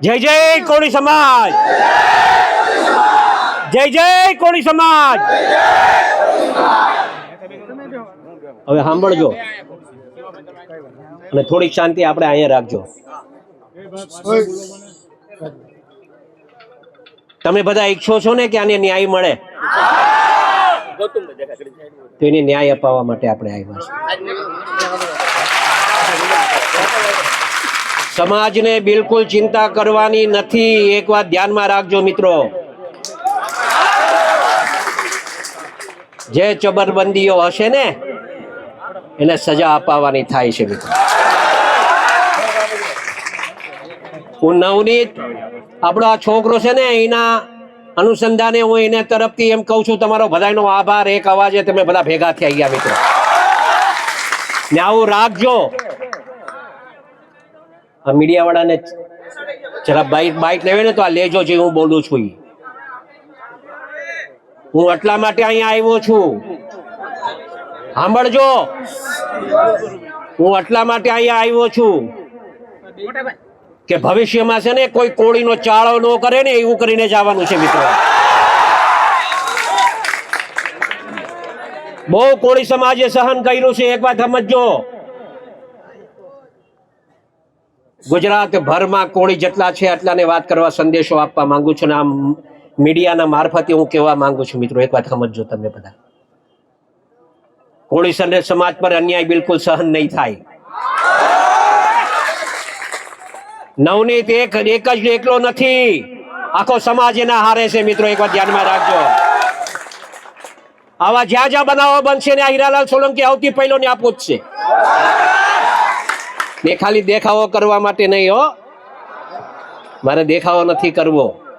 જય જય કોળી સમાજ, જય જય કોળી સમાજ. હવે સાંભળજો અને થોડીક શાંતિ આપણે અહીંયા રાખજો. તમે બધા ઈચ્છો છો ને કે આને ન્યાય મળે, તો એને ન્યાય અપાવવા માટે આપણે આવ્યા છીએ. સમાજને બિલકુલ ચિંતા કરવાની નથી. એક વાત ધ્યાનમાં રાખજો મિત્રો, જે ચબરબંધીઓ હશે ને એને સજા અપાવવાની થાય છે મિત્રો. હું નવનીત આપણો આ છોકરો છે ને એના અનુસંધાને હું એને તરફથી એમ કહું છું, તમારો બધાનો આભાર. એક અવાજે તમે બધા ભેગા થઈ ગયા મિત્રો, ને આવું રાખજો. આ મીડિયા વાળાને જરા બાઇટ લેવે ને તો આ લેજો જે હું બોલું છું. હું એટલા માટે અહીંયા આવ્યો છું, સાંભળજો. હું એટલા માટે અહીંયા આવ્યો છું કે ભવિષ્યમાં છે ને કોઈ કોળીનો ચાળો ન કરે ને એવું કરીને જવાનું છે મિત્રો. બહુ કોળી સમાજે સહન કર્યું છે. એક વાત સમજજો, ગુજરાત ભરમાં કોળી જેટલા છે એટલાને વાત કરવા સંદેશો આપવા માંગુ છું. ને આમ મીડિયાના મારફતે હું કહેવા માંગુ છું મિત્રો, એક વાત સમજજો તમે બધા. કોળી સમાજ પર અન્યાય બિલકુલ સહન નહીં થાય. નવનીત એક જ એકલો નથી, આખો સમાજ એના હારે છે મિત્રો. એક વાત ધ્યાનમાં રાખજો. આવા જ્યાં જ્યાં બનાવો બનશે ને આ હીરાલાલ સોલંકી આવતી પહેલો ને આ પૂછશે. ખાલી દેખાવો કરવા માટે નહીં હો, મારે દેખાવો નથી કરવો.